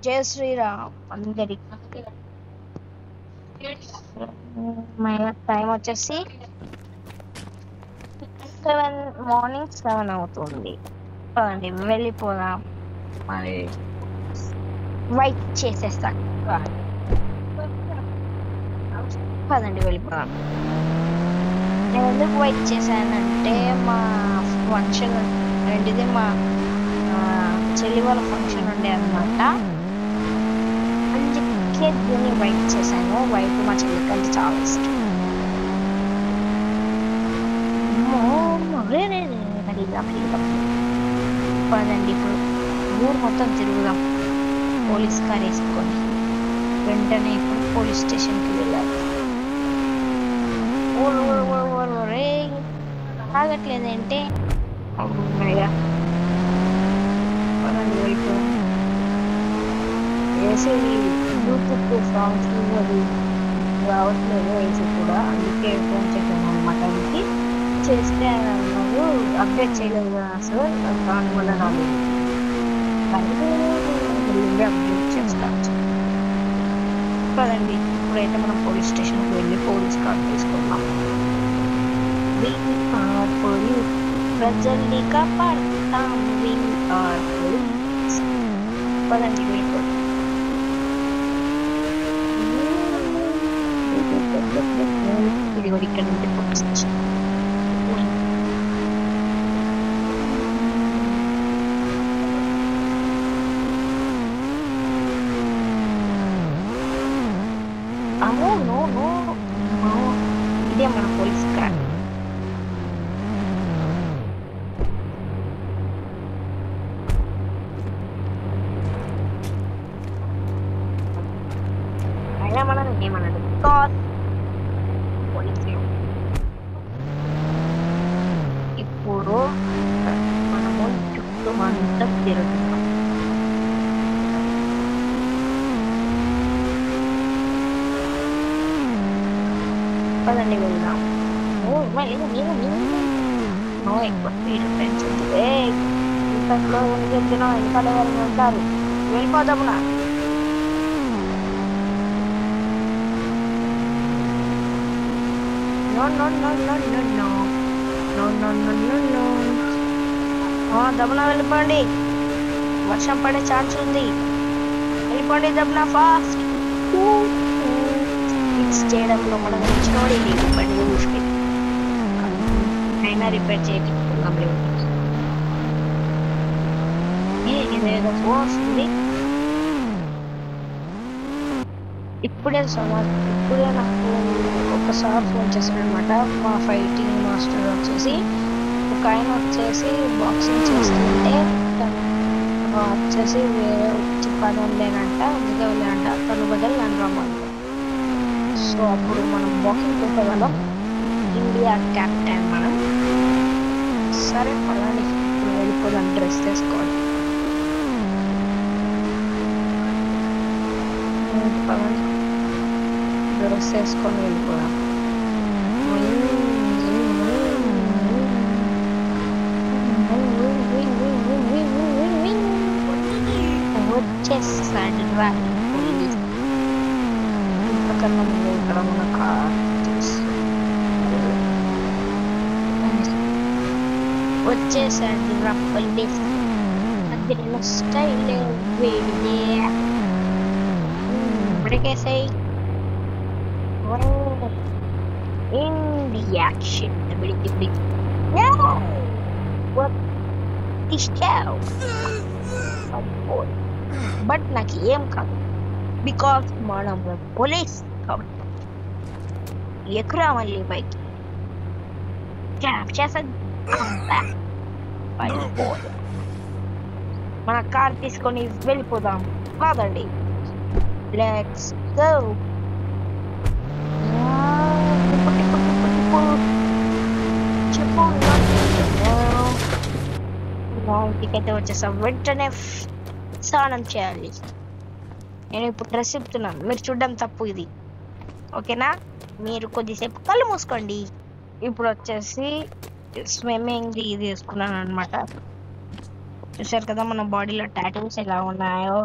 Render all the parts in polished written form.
జై శ్రీరామ్ అందరికి. టైం వచ్చేసి మార్నింగ్ 7 అవుతుంది. పదండి వెళ్ళిపోదాం. మరి వైట్ చేసేస్తా. పదండి వెళ్ళిపోదాం. నేను ఎందుకు వైట్ చేశానంటే మా ఫంక్షన్ ఏంటిది, మా చెల్లి వాళ్ళ ఫంక్షన్ ఉండే అన్నమాట. అందుకే దీన్ని వైట్ చేశాను. వైట్ మా చెల్లికి అంటే చాలా ఇష్టం. పదండి ఇప్పుడు ఊరు మొత్తం తిరుగుదాం పోలీస్ కార్ వేసుకొని. వెంటనే ఇప్పుడు పోలీస్ స్టేషన్కి వెళ్ళాలి. ఆగట్లేదంటే పదండి వెళ్ళిపోదాం. వేసే బ్లూటూత్ సాంగ్స్ అది రావట్లేదు వేసి కూడా, అందుకే ఫోన్ చేశాను అనమాట. అందుకే చేస్తే ఆయన అన్నారు అప్డేట్ చేయలేదు కదా సార్, దానివల్ల రాలేదు. అప్డేట్ చేస్తాను. కదండి ఇప్పుడైతే మనం పోలీస్ స్టేషన్కి వెళ్ళి పోలీస్ కార్డు తీసుకున్నాం. ప్రజల్ని కాపాడుతాం. పదండి వెళ్ళిపోయి ఇది కూడా ఇక్కడ నుండి పోలీస్ స్టేషన్. ఇదే మన పోలీస్ కార్. అయినా మనం ఏమన్నది పోలీసులు. ఇప్పుడు మనము చుట్టూ అంతా తిరుగుతున్నాం. పదండి వెళ్దాం. ఎక్కువ స్పీడ్ పెంచుంది. ఇంతలో చెప్తున్నా వెనకాల ఎవరైనా ఉంటారు. వెళ్ళిపోదామునా? దమ్మున వెళ్ళిపోండి, వర్షం పడే ఛాన్స్ ఉంది. వెళ్ళిపోండి దమ్మున, ఫాస్ట్. ఫిక్స్ చేయడంలో మనం ఇచ్చినోడి బండి చూసి అయినా రిపేర్ చేయించుకున్నాం. ఇదేదో ఫోన్ వస్తుంది. ఇప్పుడే నాకు ఒకసారి ఫోన్ చేశాడు అనమాట. మా ఫైటింగ్ మాస్టర్ వచ్చేసి, ఒక ఆయన వచ్చేసి బాక్సింగ్ చేస్తుంటే వచ్చేసి వేరే పని ఉండేనంట, అందుకే వెళ్ళాడంట. తను బదులు నన్ను రమ్మని. సో అప్పుడు మనం బాక్సింగ్ చేసేవాళ్ళం, ఇండియా క్యాప్టెన్ మనం. సరే పలాని ఇప్పుడు వెళ్ళిపోదాం, డ్రెస్ వేసుకోవాలి. పలాని డ్రెస్ వేసుకొని వెళ్ళిపోదాం. వచ్చేసాడు పోలీస్. ఇంతకన్నా ముందు ఇక్కడ మన కార్ వచ్చేసాడు పోలీస్. అదిలో స్టైల్ వేడిదే బ్రేకేసాయి. Indie action. No! What the show? Oh boy. But నాకు ఏం కాదు, బికాస్ మనం పోలీస్ కాబట్టి. ఎక్కడా మళ్ళీ బైక్ క్యాప్ చేసేది. మన కార్ తీసుకొని వెళ్ళిపోదాం. కాదండి, లెట్స్ గో. ఇంటికైతే వచ్చేసాం. వెంటనే స్నానం చేయాలి. నేను ఇప్పుడు డ్రెస్ చెప్తున్నాను, మీరు చూడడం తప్పు ఇది, ఓకేనా? మీరు కొద్దిసేపు కళ్ళు మూసుకోండి. ఇప్పుడు వచ్చేసి స్విమ్మింగ్ ఇది వేసుకున్నాను అనమాట. చూసారు కదా మన బాడీలో టాటూస్ ఎలా ఉన్నాయో.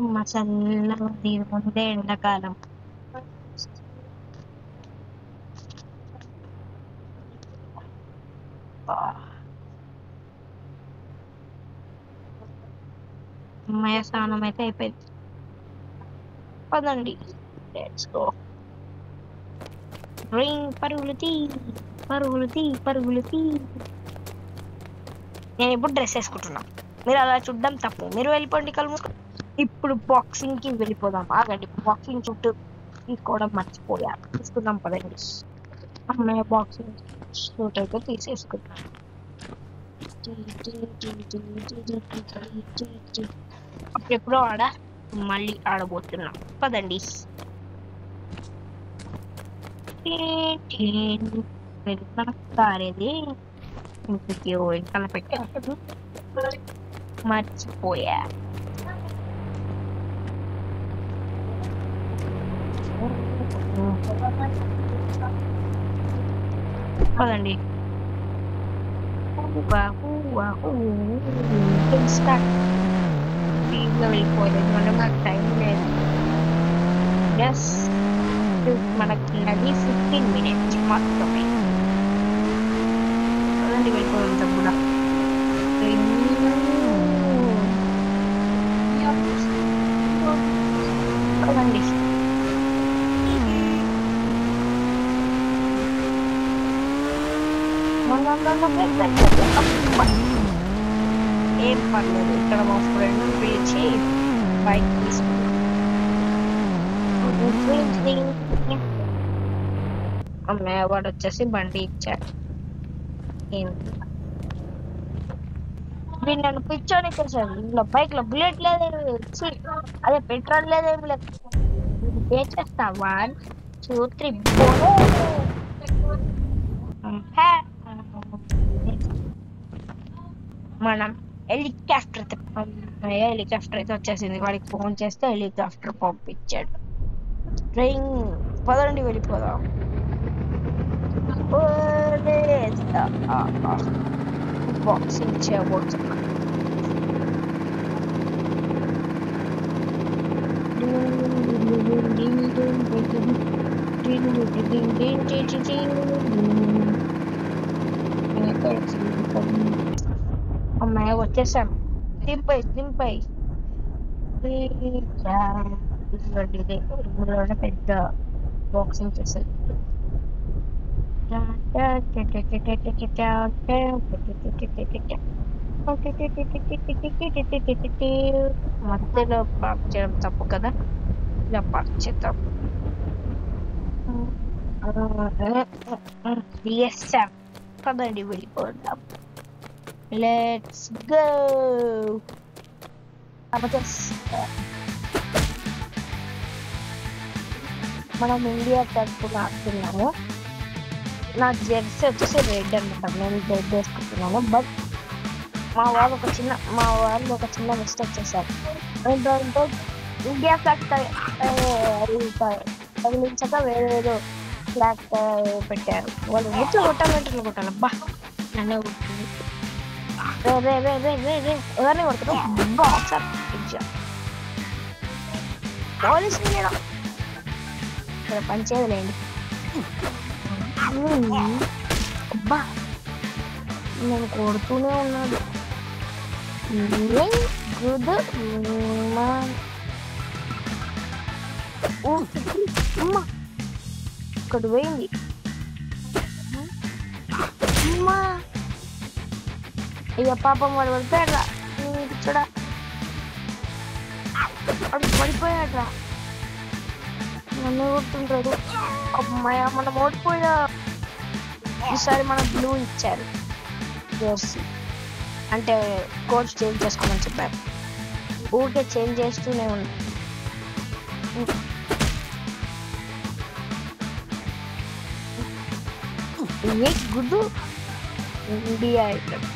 అమ్మ చల్లగా దీని ముందే ఎండాకాలం. అమ్మాయి స్నానం అయితే అయిపోయింది. పదండి, లెట్స్ గో. రింగ్ పరుగులు తీ, పరుగులు తీ, పరుగులు తీ. నేను ఇప్పుడు డ్రెస్ వేసుకుంటున్నా. మీరు అలా చూడడం తప్పు. మీరు వెళ్ళిపోండి కళ్ళు మూసుకొని. ఇప్పుడు బాక్సింగ్ కి వెళ్ళిపోదాం. ఆగండి, బాక్సింగ్ చుట్టూ తీసుకోవడం మర్చిపోయా. తీసుకుందాం పదండి. అమ్మాయి బాక్సింగ్ షూట్ అయితే తీసేసుకుందాం. అప్పుడెప్పుడో మళ్ళీ ఆడబోతున్నాం. పదండి. కారేది ఇంటికి వెనకాల పెట్టాను, మర్చిపోయా. పదండి. వెళ్ళిపోలేదు, మనం నాకు టైం లేదు. జస్ట్ మనకున్నది 15 minutes మాత్రమే. పదండి, వెళ్ళిపోదాం తప్పుడా. పదండి. ఏం పర్లేదు, ఇక్కడ మా ఫ్రెండ్ పిలిచి బైక్ తీసుకున్నాం. అమ్మాయి వాడు వచ్చేసి బండి ఇచ్చాడు. వీడు నన్ను పిచ్చోని చేశాడు. ఇంట్లో బైక్ లో బుల్లెట్ లేదు, అదే పెట్రోల్ లేదేం లేదు. ఏం చేస్తా, 1 2 3 మనం హెలికాప్టర్ అయితే వచ్చేసింది. వాడికి ఫోన్ చేస్తే హెలికాప్టర్ పంపించాడు. ట్రైన్. పదండి, వెళ్ళిపోదాం. బాక్సింగ్ చేయబోతున్నా. అమ్మాయి వచ్చేసాం. దింపై ఇందులోనే పెద్ద బాక్సింగ్ చేసేది. మధ్యలో పార్క్ చేయడం తప్పు కదా, ఇలా పార్క్ చేద్దాం. పదండి, వెళ్ళిపోదాం. Let's go. మనం ఇండియా తరఫున ఆడుతున్నాము. నా జెర్సీ వచ్చేసి రెడ్ అనమాట. నేను రెడ్ వేసుకుంటున్నాను. బట్ మా వాళ్ళు ఒక చిన్న మిస్టేక్ చేశారు. ఏంటంటే ఇండియా ఫ్లాగ్ తగిలించక వేరే ఫ్లాగ్ పెట్టారు. వాళ్ళు ఎట్లా కొట్టాలి. అబ్బా, నన్నే కొడుతుంది. ఎవరిని కొడుతున్నావు? పోలీసు ఇక్కడ పనిచేయలేండి. అబ్బా, నేను కొడుతూనే ఉన్నాడు. ఇక్కడ పోయింది. ఇక పాపం వాడు పడిపోయాడ్రా. చూడ పడిపోయాడ్రా. నన్ను కొడుతుంటాడు. అమ్మాయ, మనం ఓడిపోయా. ఈసారి మన బ్లూ ఇచ్చారు జెర్సీ. అంటే కోచ్ చేంజ్ చేసుకోమని చెప్పారు. ఊరికే చేంజ్ చేస్తూనే ఉంది. గుడ్డు ఇండియా ఐటమ్.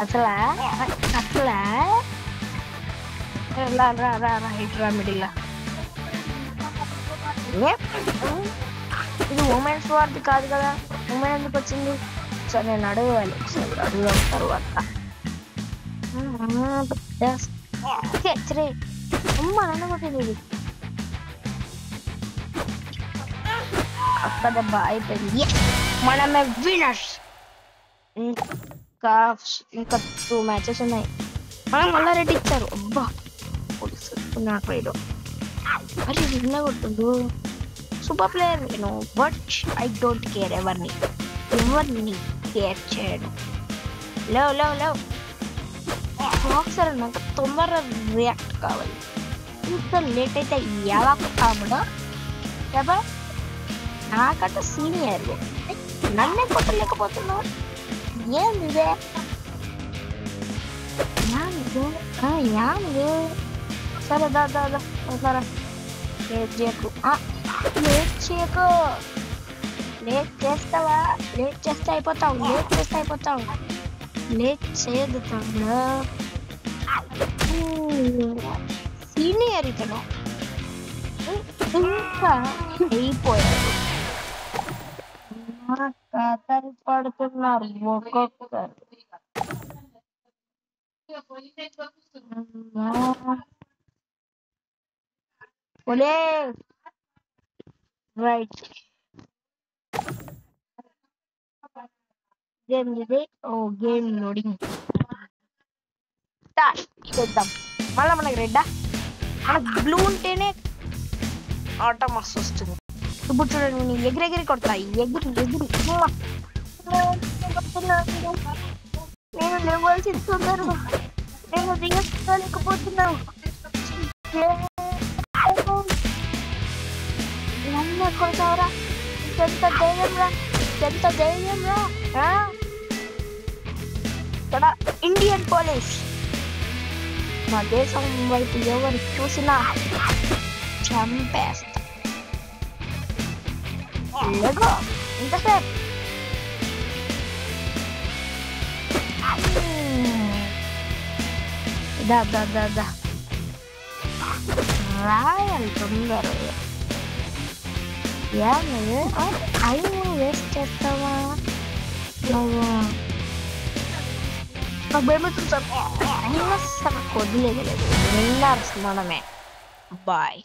అసలా రా రా రా రా ఇట్రా మిడిల్ ఇది ఉమెన్స్ వార్ది కాదు కదా, ఉమెన్ ఎందుకు వచ్చింది? సరే నేను అడగాలి, ఒకసారి అడుగుదాం తర్వాత. అమ్మ నన్ను కొట్టింది. అక్క దెబ్బ అయిపోయింది, మనమే వినర్స్. ఇంకా ఇంకా 2 మ్యాచెస్ ఉన్నాయి. మనం మళ్ళా రెడ్ ఇచ్చారు. అబ్బా నాకు అరే విన్న కొట్టుండు. సూపర్ ప్లేయర్ నేను, బట్ ఐ డోంట్ కేర్. ఎవరిని కేర్ చేయడం. లేవు లేవు లేవు ఒకసారి నాకు తొందరగా రియాక్ట్ కావాలి. ఇంత లేట్ అయితే ఎలా కాముడా ఎవరు నాకంటే సీనియర్ నన్నే కొట్టలేకపోతున్నావు. ఏంది సరే దాదా లేట్ చేయకు, లేట్ చేయకు. లేట్ చేస్తావా? లేట్ చేస్తే అయిపోతావు, లేట్ చేయదు తమ్ముడు. సీనియర్ ఇతను ఇంకా అయిపోయాడు. కథలు పడుతున్నారు ఒక్కొక్కరు. రైట్ గేమ్ ఇది. ఓ గేమ్ లోడింగ్ చేద్దాం. మళ్ళీ మనకి రెడ్డా, మనకు బ్లూ ఉంటేనే ఆట మస్తు వస్తుంది. ఇప్పుడు చూడండి నేను ఎగిరెగిరి కొడతా, నేను లేవాల్సి తొందరగా నేను దిగలేకపోతున్నాను. కొడతావరా? ఎంత ధైర్యం రా. ఇక్కడ ఇండియన్ పోలీస్ మా దేశం వైపు ఎవరు చూసినా చంపేస్తా. ఇంతసేపు రాయాలి తొందరగా. అవి వేస్ట్ చేస్తావా నువ్వు? వదిలేదు, విన్నర్స్ మనమే. బాయ్.